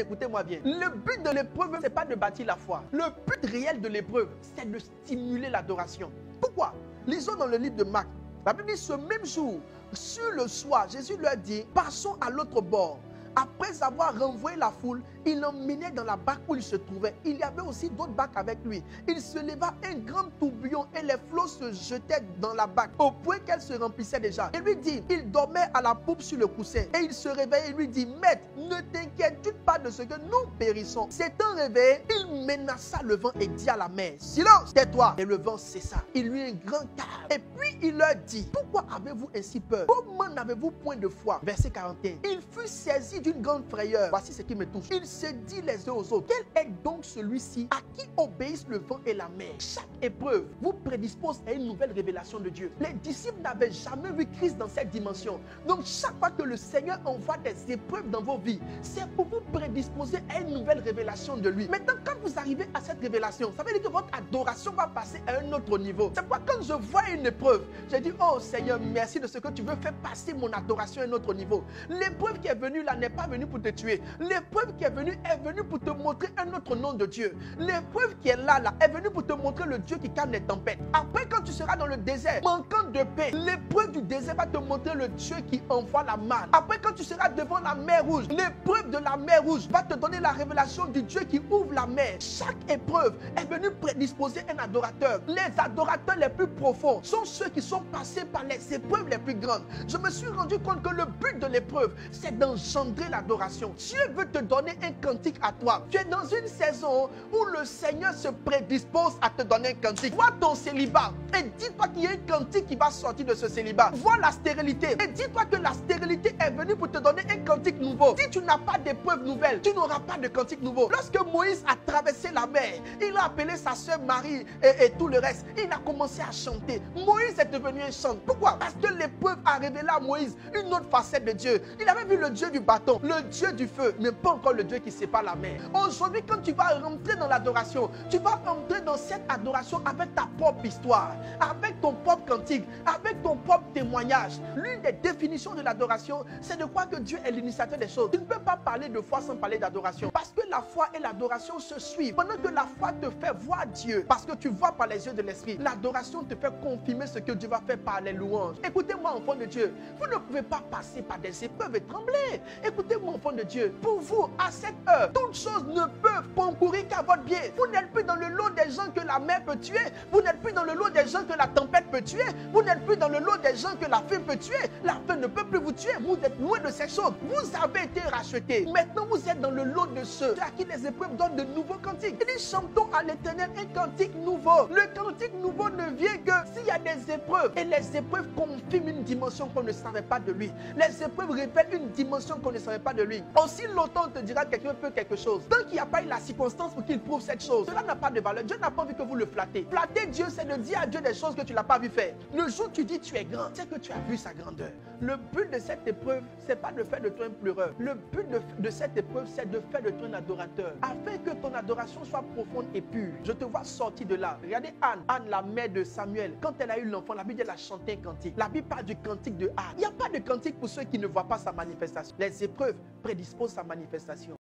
écoutez-moi bien. Le but de l'épreuve, ce n'est pas de bâtir la foi. Le but réel de l'épreuve, c'est de stimuler l'adoration. Pourquoi? Lisons dans le livre de Marc. La Bible dit, ce même jour, sur le soir, Jésus leur dit, passons à l'autre bord. Après avoir renvoyé la foule, il l'emmenait dans la barque où il se trouvait. Il y avait aussi d'autres barques avec lui. Il se leva un grand tourbillon et les flots se jetaient dans la barque au point qu'elle se remplissait déjà. Et lui dit, il dormait à la poupe sur le coussin. Et il se réveillait et lui dit, Maître, ne t'inquiète-tu pas de ce que nous périssons. S'étant réveillé, il menaça le vent et dit à la mer, silence, tais-toi. Et le vent cessa. Il lui eut un grand calme. Et puis il leur dit, pourquoi avez-vous ainsi peur? Comment n'avez-vous point de foi? Verset 41. Il fut saisi d'une grande frayeur. Voici ce qui me touche. Il se dit les uns aux autres, quel est donc celui-ci à qui obéissent le vent et la mer? Chaque épreuve vous prédispose à une nouvelle révélation de Dieu. Les disciples n'avaient jamais vu Christ dans cette dimension. Donc chaque fois que le Seigneur envoie des épreuves dans vos vies, c'est pour vous prédisposer à une nouvelle révélation de lui. Maintenant, quand vous arrivez à cette révélation, ça veut dire que votre adoration va passer à un autre niveau. C'est pourquoi quand je vois une épreuve, je dis, oh Seigneur, merci de ce que tu veux faire passer mon adoration à un autre niveau. L'épreuve qui est venue là n'est pas venue pour te tuer. L'épreuve qui est venue pour te montrer un autre nom de Dieu. L'épreuve qui est là est venue pour te montrer le Dieu qui calme les tempêtes. Après, quand tu seras dans le désert, manquant de paix, l'épreuve du désert va te montrer le Dieu qui envoie la manne. Après, quand tu seras devant la mer rouge, l'épreuve de la mer rouge va te donner la révélation du Dieu qui ouvre la mer. Chaque épreuve est venue prédisposer un adorateur. Les adorateurs les plus profonds sont ceux qui sont passés par les épreuves les plus grandes. Je me suis rendu compte que le but de l'épreuve, c'est d'engendrer l'adoration. Dieu veut te donner un cantique à toi. Tu es dans une saison où le Seigneur se prédispose à te donner un cantique. Vois ton célibat et dis-toi qu'il y a un cantique qui va sortir de ce célibat. Vois la stérilité et dis-toi que la stérilité est venue pour te donner un cantique nouveau. Si tu n'as pas d'épreuve nouvelle, tu n'auras pas de cantique nouveau. Lorsque Moïse a traversé la mer, il a appelé sa soeur Marie et tout le reste. Il a commencé à chanter. Moïse est devenu un chant. Pourquoi? Parce que l'épreuve a révélé à Moïse une autre facette de Dieu. Il avait vu le Dieu du bâton, le Dieu du feu, mais pas encore le Dieu qui sépare la mer. Aujourd'hui, quand tu vas rentrer dans l'adoration, tu vas entrer dans cette adoration avec ta propre histoire, avec ton propre cantique, avec ton propre témoignage. L'une des définitions de l'adoration, c'est de croire que Dieu est l'initiateur des choses. Tu ne peux pas parler de foi sans parler d'adoration. Parce que la foi et l'adoration se suivent. Pendant que la foi te fait voir Dieu, parce que tu vois par les yeux de l'esprit, l'adoration te fait confirmer ce que Dieu va faire par les louanges. Écoutez-moi, enfant de Dieu, vous ne pouvez pas passer par des épreuves et trembler. Écoutez-moi, enfant de Dieu, pour vous, à cette heure, toutes choses ne peuvent concourir qu'à votre bien. Vous n'êtes plus dans le lot des gens que la mer peut tuer. Vous n'êtes plus dans le lot des gens que la tempête peut tuer. Vous n'êtes plus dans le lot des gens que la faim peut tuer. La faim ne peut plus vous tuer. Vous êtes loin de ces choses. Vous avez été rachetés. Maintenant, vous êtes dans le lot de ceux à qui les épreuves donnent de nouveaux cantiques. Il dit, chantons à l'Éternel un cantique nouveau. Le cantique nouveau ne vient que s'il y a des épreuves. Et les épreuves confirment une dimension qu'on ne savait pas de lui. Les épreuves révèlent une dimension qu'on ne savait pas de lui. Aussi longtemps on te dira que quelqu'un peut quelque chose, tant qu'il n'y a pas eu la circonstance pour qu'il prouve cette chose, cela n'a pas de valeur. Dieu n'a pas envie que vous le flattez. Flatter Dieu, c'est de dire à Dieu des choses que tu n'as pas vu faire. Le jour où tu dis tu es grand, c'est que tu as vu sa grandeur. Le but de cette épreuve, c'est pas de faire de toi un pleureur. Le but de cette épreuve, c'est de faire de toi un adorateur. Afin que ton adoration soit profonde et pure. Je te vois sortir de là. Regardez Anne, la mère de Samuel. Quand elle a eu l'enfant, la Bible dit, elle a chanté un cantique. La Bible parle du cantique de Anne. Il n'y a pas de cantique pour ceux qui ne voient pas sa manifestation. Les épreuves prédisposent sa manifestation.